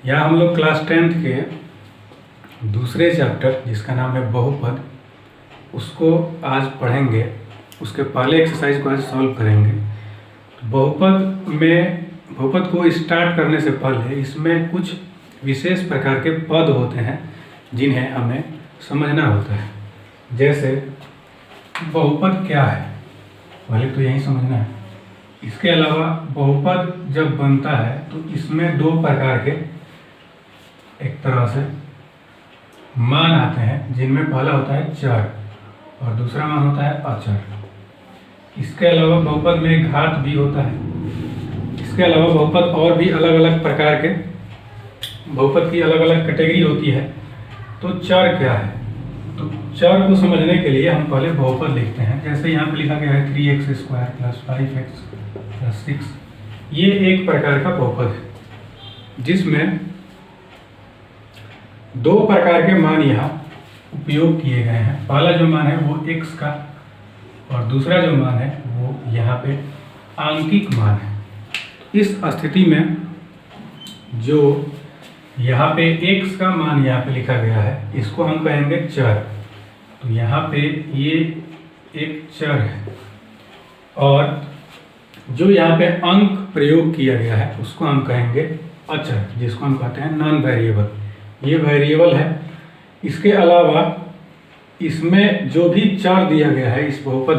यहाँ हम लोग क्लास 10th के दूसरे चैप्टर जिसका नाम है बहुपद उसको आज पढ़ेंगे। उसके पहले एक्सरसाइज को आज सॉल्व करेंगे। बहुपद को स्टार्ट करने से पहले इसमें कुछ विशेष प्रकार के पद होते हैं जिन्हें हमें समझना होता है। जैसे बहुपद क्या है पहले तो यही समझना है। इसके अलावा बहुपद जब बनता है तो इसमें दो प्रकार के एक तरह से मान आते हैं, जिनमें पहला होता है चर और दूसरा मान होता है अचर। इसके अलावा बहुपद में घात भी होता है। इसके अलावा बहुपद और भी अलग अलग प्रकार के बहुपद की अलग अलग कैटेगरी होती है। तो चर क्या है? तो चर को समझने के लिए हम पहले बहुपद लिखते हैं। जैसे यहाँ पे लिखा गया है 3x² + 5x + 6। ये एक प्रकार का बहुपद है जिसमें दो प्रकार के मान यहाँ उपयोग किए गए हैं। पहला जो मान है वो x का और दूसरा जो मान है वो यहाँ पे आंकिक मान है। इस स्थिति में जो यहाँ पे x का मान यहाँ पे लिखा गया है इसको हम कहेंगे चर। तो यहाँ पे ये एक चर है और जो यहाँ पे अंक प्रयोग किया गया है उसको हम कहेंगे अचर, जिसको हम कहते हैं नॉन वेरिएबल। ये वेरिएबल है। इसके अलावा इसमें जो भी चर दिया गया है इस बहुपद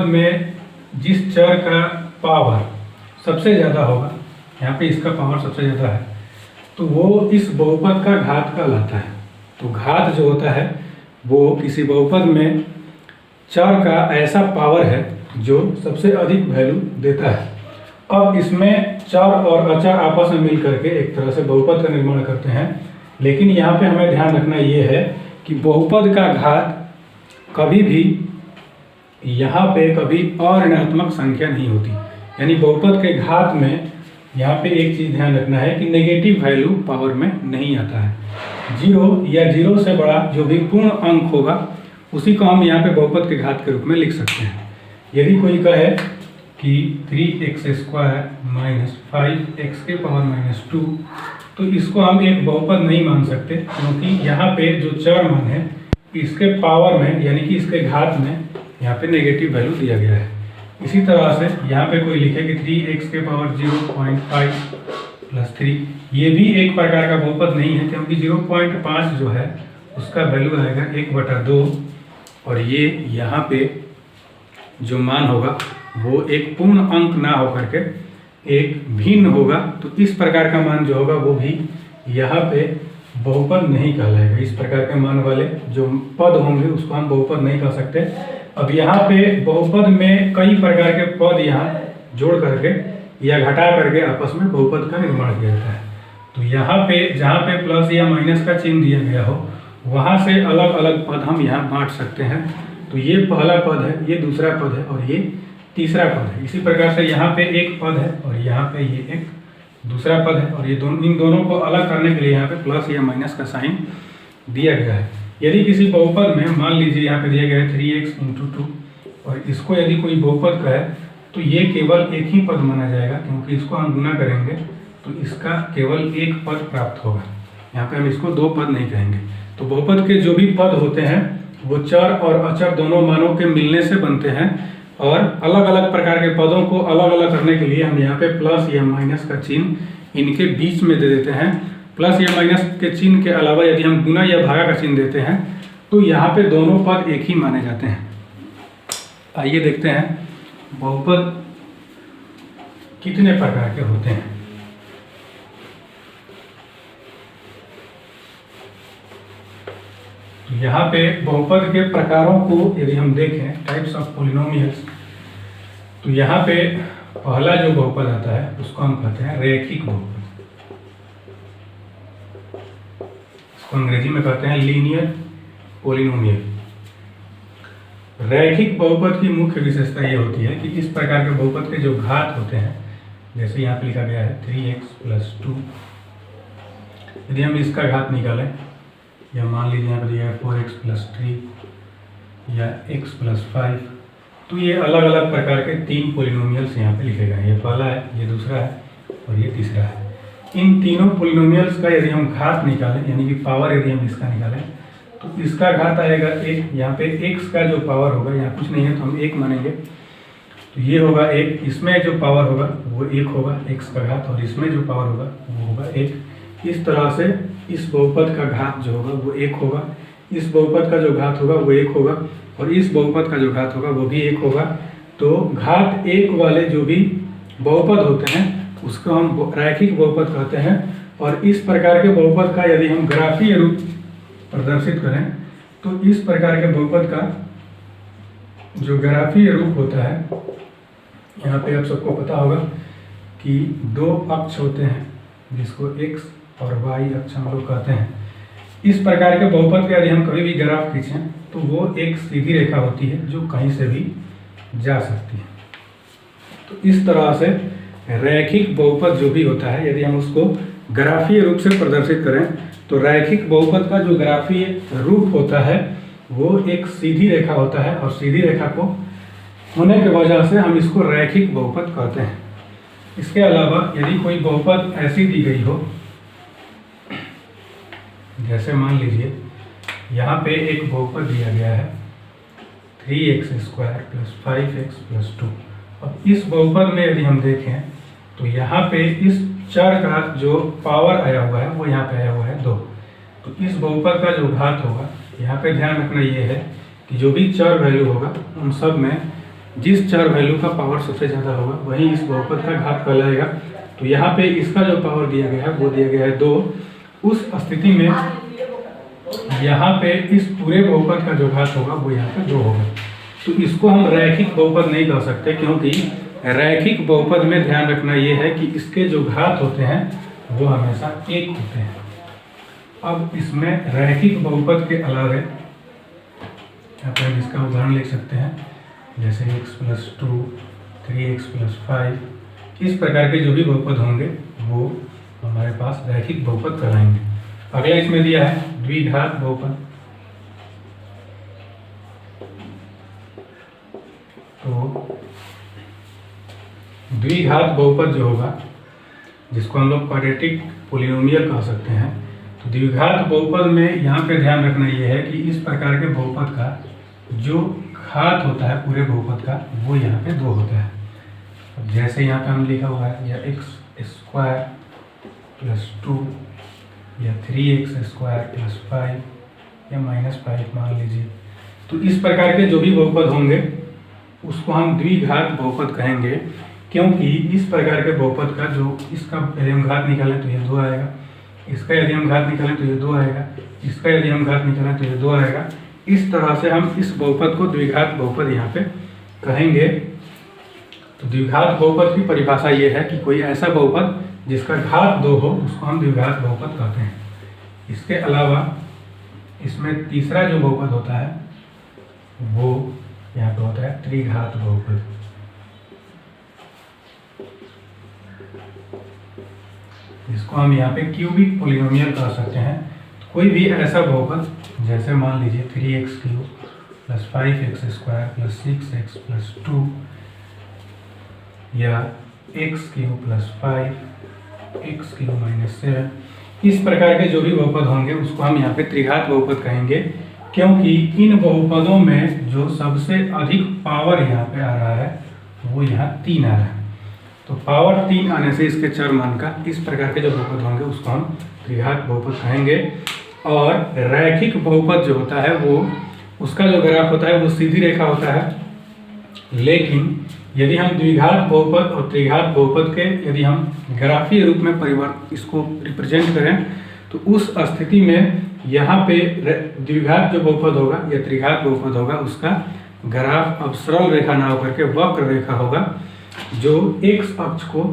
में जिस चर का पावर सबसे ज़्यादा होगा, यहाँ पे इसका पावर सबसे ज़्यादा है, तो वो इस बहुपद का घात कहलाता है। तो घात जो होता है वो किसी बहुपद में चर का ऐसा पावर है जो सबसे अधिक वैल्यू देता है। अब इसमें चर और अचर आपस में मिल करके एक तरह से बहुपद का निर्माण करते हैं। लेकिन यहाँ पे हमें ध्यान रखना ये है कि बहुपद का घात कभी भी यहाँ पे कभी अऋणात्मक संख्या नहीं होती। यानी बहुपद के घात में यहाँ पे एक चीज़ ध्यान रखना है कि नेगेटिव वैल्यू पावर में नहीं आता है। 0 या 0 से बड़ा जो भी पूर्ण अंक होगा उसी को हम यहाँ पे बहुपद के घात के रूप में लिख सकते हैं। यदि कोई कहे कि 3x² - 5x⁻² तो इसको हम एक बहुपद नहीं मान सकते, क्योंकि यहाँ पे जो चर मान है इसके पावर में यानी कि इसके घात में यहाँ पे नेगेटिव वैल्यू दिया गया है। इसी तरह से यहाँ पे कोई लिखे कि 3x⁵ + 3, ये भी एक प्रकार का बहुपद नहीं है, क्योंकि 0.5 जो है उसका वैल्यू आएगा 1/2 और ये यहाँ पे जो मान होगा वो एक पूर्ण अंक ना होकर के एक भिन्न होगा। तो इस प्रकार का मान जो होगा वो भी यहाँ पे बहुपद नहीं कहलाएगा। इस प्रकार के मान वाले जो पद होंगे उसको हम बहुपद नहीं कह सकते। अब यहाँ पे बहुपद में कई प्रकार के पद यहाँ जोड़ करके या घटा करके आपस में बहुपद का निर्माण किया जाता है। तो यहाँ पे जहाँ पे प्लस या माइनस का चिन्ह दिया गया हो वहाँ से अलग अलग पद हम यहाँ बांट सकते हैं। तो ये पहला पद है, ये दूसरा पद है और ये तीसरा पद है। इसी प्रकार से यहाँ पे एक पद है और यहाँ पे ये एक दूसरा पद है और ये इन दोनों को अलग करने के लिए यहाँ पे प्लस या माइनस का साइन दिया गया है। यदि किसी बहुपद में मान लीजिए यहाँ पे दिया गया है 3x × 2 और इसको यदि कोई बहुपद कहे तो ये केवल एक ही पद माना जाएगा, क्योंकि इसको हम गुना करेंगे तो इसका केवल एक पद प्राप्त होगा। यहाँ पे हम इसको दो पद नहीं कहेंगे। तो बहुपद के जो भी पद होते हैं वो चर और अचर दोनों मानों के मिलने से बनते हैं और अलग अलग प्रकार के पदों को अलग अलग करने के लिए हम यहाँ पे प्लस या माइनस का चिन्ह इनके बीच में दे देते हैं। प्लस या माइनस के चिन्ह के अलावा यदि हम गुना या भागा का चिन्ह देते हैं तो यहाँ पे दोनों पद एक ही माने जाते हैं। आइए देखते हैं बहुपद कितने प्रकार के होते हैं। तो यहाँ पे बहुपद के प्रकारों को यदि हम देखें, टाइप्स ऑफ पॉलिनोमियल्स, तो यहाँ पे पहला जो बहुपद आता है उसको हम कहते हैं रैखिक बहुपद। इसको अंग्रेजी में कहते हैं लीनियर पॉलिनोमियल। रैखिक बहुपद की मुख्य विशेषता ये होती है कि इस प्रकार के बहुपद के जो घात होते हैं, जैसे यहाँ पे लिखा गया है 3x + 2, यदि हम इसका घात निकालें या मान लीजिए यहाँ पर दिया है 4x + 3 या x + 5, तो ये अलग अलग प्रकार के तीन पॉलिनोमियल्स यहाँ पे लिखे गए हैं। ये पहला है, ये दूसरा है और ये तीसरा है। इन तीनों पोलिनोमियल्स का यदि हम घात निकालें, यानी कि पावर यदि हम इसका निकालें, तो इसका घात आएगा 1। यहाँ पे x का जो पावर होगा, यहाँ कुछ नहीं है तो हम 1 मानेंगे, तो ये होगा 1। इसमें जो पावर होगा वो 1 होगा x का घात, और इसमें जो पावर होगा वो होगा 1। इस तरह से इस बहुपद का घात जो होगा वो 1 होगा, इस बहुपद का जो घात होगा वो 1 होगा, और इस बहुपद का जो घात होगा वो भी 1 होगा। तो घात 1 वाले जो भी बहुपद होते हैं उसको हम रैखिक बहुपद कहते हैं। और इस प्रकार के बहुपद का यदि हम ग्राफीय रूप प्रदर्शित करें तो इस प्रकार के बहुपद का जो ग्राफीय रूप होता है, यहाँ पे आप सबको पता होगा कि 2 अक्ष होते हैं जिसको x और y अक्ष हम लोग कहते हैं। इस प्रकार के बहुपद का यदि हम कभी भी ग्राफ खींचें तो वो एक सीधी रेखा होती है जो कहीं से भी जा सकती है। तो इस तरह से रैखिक बहुपद जो भी होता है, यदि हम उसको ग्राफीय रूप से प्रदर्शित करें तो रैखिक बहुपद का जो ग्राफीय रूप होता है वो एक सीधी रेखा होता है, और सीधी रेखा को होने की वजह से हम इसको रैखिक बहुपद कहते हैं। इसके अलावा यदि कोई बहुपद ऐसी दी गई हो, जैसे मान लीजिए यहाँ पे एक बहुपद दिया गया है 3x² + 5x + 2। अब इस बहुपद में यदि हम देखें तो यहाँ पे इस चर का जो पावर आया हुआ है वो यहाँ पे आया हुआ है 2। तो इस बहुपद का जो घात होगा, यहाँ पे ध्यान रखना ये है कि जो भी चर वैल्यू होगा उन सब में जिस चर वैल्यू का पावर सबसे ज़्यादा होगा वही इस बहुपद का घात कहलाएगा। तो यहाँ पे इसका जो पावर दिया गया है वो दिया गया है 2। उस स्थिति में यहाँ पे इस पूरे बहुपद का जो घात होगा वो यहाँ पे 2 होगा। तो इसको हम रैखिक बहुपद नहीं कह सकते, क्योंकि रैखिक बहुपद में ध्यान रखना ये है कि इसके जो घात होते हैं वो हमेशा 1 होते हैं। अब इसमें रैखिक बहुपद के अलावा यहाँ पर हम इसका उदाहरण लिख सकते हैं, जैसे x + 2, 3x + 5। इस प्रकार के जो भी बहुपद होंगे वो हमारे पास रैखिक बहुपद कहलाएंगे। अगला इसमें दिया है द्विघात बहुपद। तो द्विघात बहुपद जो होगा, जिसको हम लोग क्वाड्रेटिक पोलिनोमियल कह सकते हैं, तो द्विघात बहुपद में यहाँ पे ध्यान रखना ये है कि इस प्रकार के बहुपद का जो घात होता है पूरे बहुपद का वो यहाँ पे 2 होता है। अब जैसे यहाँ पे हम लिखा हुआ है या x² + 2 या 3x² + 5 या -5 मान लीजिए। तो इस प्रकार के जो भी बहुपद होंगे उसको हम द्विघात बहुपद कहेंगे, क्योंकि इस प्रकार के बहुपद का जो इसका यदि हम घात निकालें तो ये 2 आएगा, इसका यदि हम घात निकालें तो ये 2 आएगा, इसका यदि हम घात निकालें तो ये 2 आएगा। इस तरह से हम इस बहुपद को द्विघात बहुपद यहाँ पे कहेंगे। तो द्विघात बहुपद की परिभाषा ये है कि कोई ऐसा बहुपद जिसका घात 2 हो उसको हम द्विघात बहुपद कहते हैं। इसके अलावा इसमें तीसरा जो बहुपद होता है वो यहाँ पे होता है त्रिघात बहुपद। जिसको हम यहाँ पे क्यूबिक पोलिनोमियल कह सकते हैं। तो कोई भी ऐसा बहुपद, जैसे मान लीजिए 3x³ + 5x² + 6x + 2 या x³ + 5x³ - 7, इस प्रकार के जो भी बहुपद होंगे उसको हम यहाँ पे त्रिघात बहुपद कहेंगे, क्योंकि इन बहुपदों में जो सबसे अधिक पावर यहाँ पे आ रहा है वो यहाँ 3 आ रहा है। तो पावर 3 आने से इसके चर मान का इस प्रकार के जो बहुपद होंगे उसको हम त्रिघात बहुपद कहेंगे। और रैखिक बहुपद जो होता है वो उसका जो ग्राफ होता है वो सीधी रेखा होता है, लेकिन यदि हम द्विघात बहुपद और त्रिघात बहुपद के यदि हम ग्राफीय रूप में इसको रिप्रेजेंट करें तो उस स्थिति में यहाँ पे द्विघात जो बहुपद होगा या त्रिघात बहुपद होगा उसका ग्राफ अब सरल रेखा ना होकर के वक्र रेखा होगा, जो x अक्ष को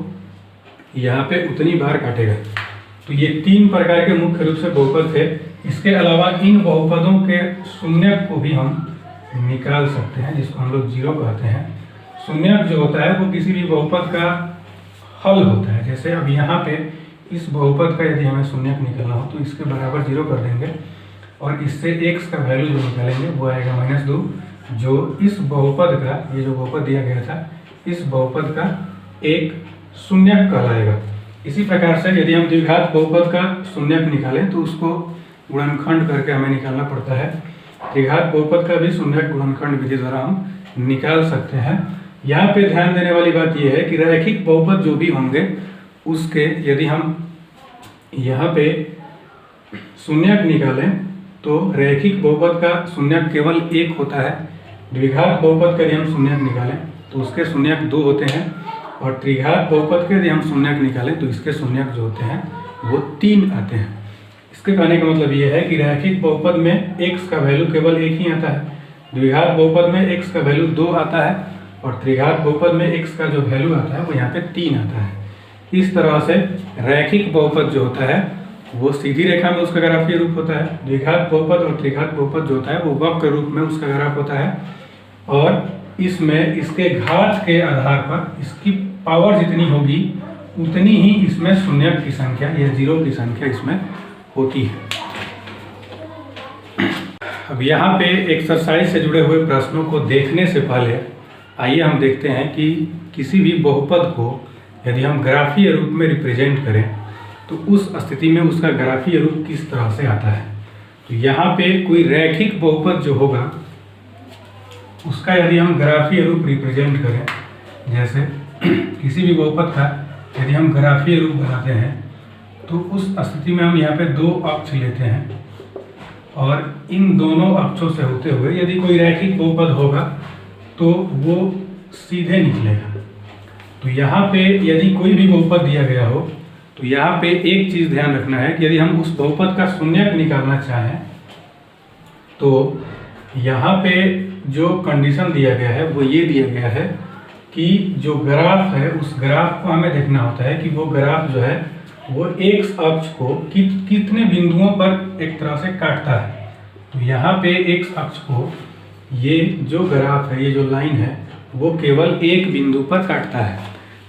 यहाँ पे उतनी बार काटेगा। तो ये 3 प्रकार के मुख्य रूप से बहुपद थे। इसके अलावा इन बहुपदों के शून्यक को भी हम निकाल सकते हैं, जिसको हम लोग 0 कहते हैं। शून्यक जो होता है वो किसी भी बहुपद का हल होता है। जैसे अब यहाँ पे इस बहुपद का यदि हमें शून्यक निकालना हो तो इसके बराबर 0 कर देंगे और इससे x का वैल्यू जो निकालेंगे वो आएगा -2, जो इस बहुपद का, ये जो बहुपद दिया गया था, इस बहुपद का एक शून्यक कहलाएगा। इसी प्रकार से यदि हम द्विघात बहुपद का शून्यक निकालें तो उसको गुणनखंड करके हमें निकालना पड़ता है। त्रिघात बहुपद का भी शून्यक गुणनखंड विधि द्वारा हम निकाल सकते हैं। यहाँ पे ध्यान देने वाली बात यह है कि रैखिक बहुपद जो भी होंगे उसके यदि हम यहाँ पे शून्यक निकालें तो रैखिक बहुपद का शून्यक केवल एक होता है। द्विघात बहुपद का यदि हम शून्यक निकालें तो उसके शून्यक 2 होते हैं, और त्रिघात बहुपद के यदि हम शून्यक निकालें तो इसके शून्यक जो होते हैं वो 3 आते हैं। इसके कहने का मतलब ये है कि रैखिक बहुपद में x का वैल्यू केवल 1 ही आता है, द्विघात बहुपद में x का वैल्यू 2 आता है, और त्रिघात बहुपद में x का जो वैल्यू आता है वो यहाँ पे 3 आता है। इस तरह से रैखिक बहुपद जो होता है वो सीधी रेखा में उसका ग्राफीय रूप होता है। द्विघात बहुपद और त्रिघात बहुपद जो होता है वो वक्र रूप में उसका ग्राफ होता है, और इसमें इसके घात के आधार पर इसकी पावर जितनी होगी उतनी ही इसमें शून्यक की संख्या या जीरो की संख्या इसमें होती है। अब यहाँ पे एक्सरसाइज से जुड़े हुए प्रश्नों को देखने से पहले आइए हम देखते हैं कि किसी भी बहुपद को यदि हम ग्राफीय रूप में रिप्रेजेंट करें तो उस स्थिति में उसका ग्राफीय रूप किस तरह से आता है। तो यहाँ पे कोई रैखिक बहुपद जो होगा उसका यदि हम ग्राफीय रूप रिप्रेजेंट करें, जैसे किसी भी बहुपद का यदि हम ग्राफीय रूप बनाते हैं तो उस स्थिति में हम यहाँ पे 2 अक्ष लेते हैं, और इन दोनों अक्षों से होते हुए यदि कोई रैखिक बहुपद होगा तो वो सीधे निकलेगा। तो यहाँ पे यदि कोई भी बहुपद दिया गया हो तो यहाँ पे एक चीज़ ध्यान रखना है कि यदि हम उस बहुपद का शून्यक निकालना चाहें तो यहाँ पे जो कंडीशन दिया गया है वो ये दिया गया है कि जो ग्राफ है उस ग्राफ को हमें देखना होता है कि वो ग्राफ जो है वो x अक्ष को कितने बिंदुओं पर एक तरह से काटता है। तो यहाँ पे x अक्ष को ये जो ग्राफ है, ये जो लाइन है, वो केवल एक बिंदु पर काटता है।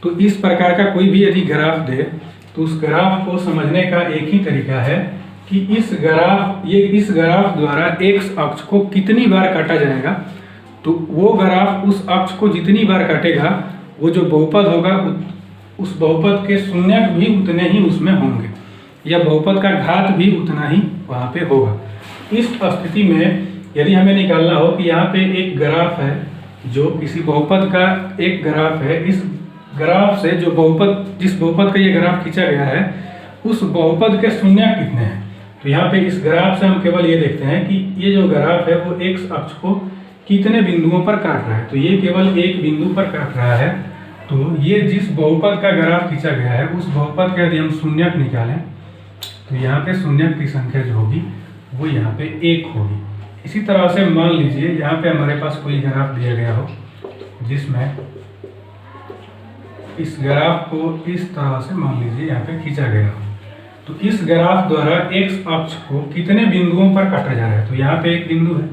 तो इस प्रकार का कोई भी यदि ग्राफ दे तो उस ग्राफ को समझने का एक ही तरीका है कि इस ग्राफ द्वारा x अक्ष को कितनी बार काटा जाएगा। तो वो ग्राफ उस अक्ष को जितनी बार काटेगा वो जो बहुपद होगा उस बहुपद के शून्यक भी उतने ही उसमें होंगे, या बहुपद का घात भी उतना ही वहाँ पे होगा। इस स्थिति में यदि हमें निकालना हो कि यहाँ पे एक ग्राफ है जो किसी बहुपद का एक ग्राफ है, इस ग्राफ से जो बहुपद जिस बहुपद का ये ग्राफ खींचा गया है उस बहुपद के शून्यक कितने हैं। तो यहाँ पे इस ग्राफ से हम केवल ये देखते हैं कि ये जो ग्राफ है वो x अक्ष को कितने बिंदुओं पर काट रहा है। तो ये केवल एक बिंदु पर काट रहा है। तो ये जिस बहुपद का ग्राफ खींचा गया है उस बहुपद का यदि हम शून्यक निकालें तो यहाँ पे शून्यक की संख्या जो होगी वो यहाँ पे 1 होगी। इसी तरह से मान लीजिए यहाँ पे हमारे पास कोई ग्राफ दिया गया हो जिसमें इस ग्राफ को इस तरह से मान लीजिए यहाँ पे खींचा गया हो। तो इस ग्राफ द्वारा x अक्ष को कितने बिंदुओं पर काटा जा रहा है। तो यहाँ पे एक बिंदु है,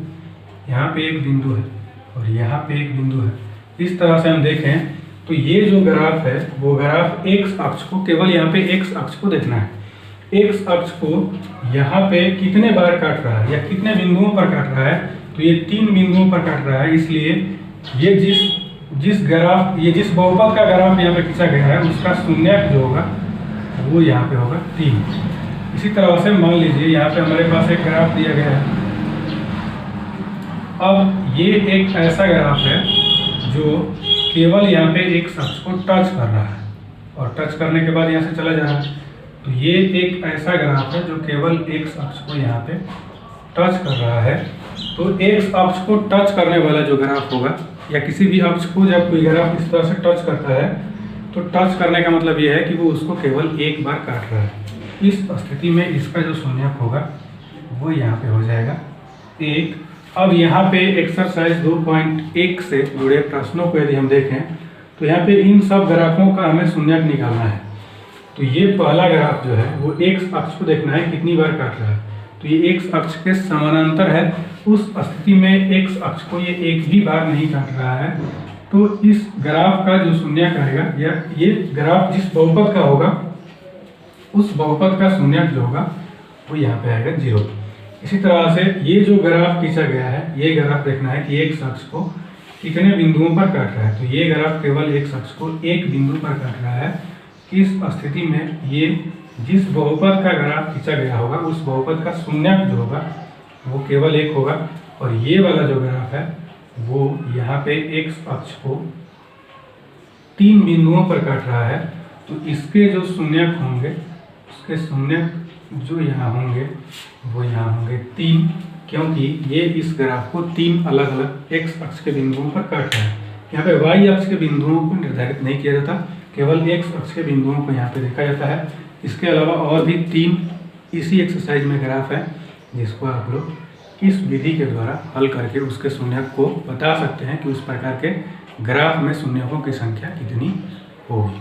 यहाँ पे एक बिंदु है, और यहाँ पे एक बिंदु है। इस तरह से हम देखें तो ये जो ग्राफ है वो ग्राफ x अक्ष को केवल यहाँ पे x अक्ष को देखना है। x अक्ष को यहाँ पे कितने बार काट रहा है या कितने बिंदुओं पर काट रहा है। तो ये 3 बिंदुओं पर काट रहा है, इसलिए ये जिस बहुपद का ग्राफ यहाँ पे खींचा गया है उसका शून्यक जो होगा वो यहाँ पे होगा 3। इसी तरह से मान लीजिए यहाँ पे हमारे पास एक ग्राफ दिया गया है। अब ये एक ऐसा ग्राफ है जो केवल यहाँ पे एक अक्ष को टच कर रहा है और टच करने के बाद यहाँ से चला जा रहा है। तो ये एक ऐसा ग्राफ है जो केवल x अक्ष को यहाँ पे टच कर रहा है। तो x अक्ष को टच करने वाला जो ग्राफ होगा या किसी भी अक्ष को जब कोई ग्राफ इस तरह से टच करता है तो टच करने का मतलब ये है कि वो उसको केवल एक बार काट रहा है। इस स्थिति में इसका जो शून्यक होगा वो यहाँ पे हो जाएगा 1। अब यहाँ पे एक्सरसाइज 2.1 से जुड़े प्रश्नों को यदि हम देखें तो यहाँ पे इन सब ग्राफों का हमें शून्यक निकालना है। तो ये पहला ग्राफ जो है वो x अक्ष को देखना है कितनी बार काट रहा है। तो ये x अक्ष के समानांतर है, उस स्थिति में x अक्ष को ये एक भी बार नहीं काट रहा है। तो इस ग्राफ का जो शून्यक आएगा या ये ग्राफ जिस बहुपद का होगा उस बहुपद का शून्यक जो होगा वो यहाँ पे आएगा 0। इसी तरह से ये जो ग्राफ खींचा गया है ये ग्राफ देखना है कि x अक्ष को कितने बिंदुओं पर काट रहा है। तो ये ग्राफ केवल x अक्ष को एक बिंदु पर काट रहा है, इस स्थिति में ये जिस बहुपद का ग्राफ खींचा गया होगा उस बहुपद का शून्यक जो होगा वो केवल 1 होगा, और ये वाला जो ग्राफ है वो यहाँ पे x अक्ष को 3 बिंदुओं पर काट रहा है। तो इसके जो शून्यक होंगे उसके शून्यक जो यहाँ होंगे वो यहाँ होंगे 3, क्योंकि ये इस ग्राफ को 3 अलग अलग x अक्ष के बिंदुओं पर काट रहा है। यहाँ पे y अक्ष के बिंदुओं को निर्धारित नहीं किया जाता, केवल x अक्ष के बिंदुओं को यहाँ पे देखा जाता है। इसके अलावा और भी 3 इसी एक्सरसाइज में ग्राफ है जिसको आप लोग इस विधि के द्वारा हल करके उसके शून्यक को बता सकते हैं कि उस प्रकार के ग्राफ में शून्यकों की संख्या कितनी होगी।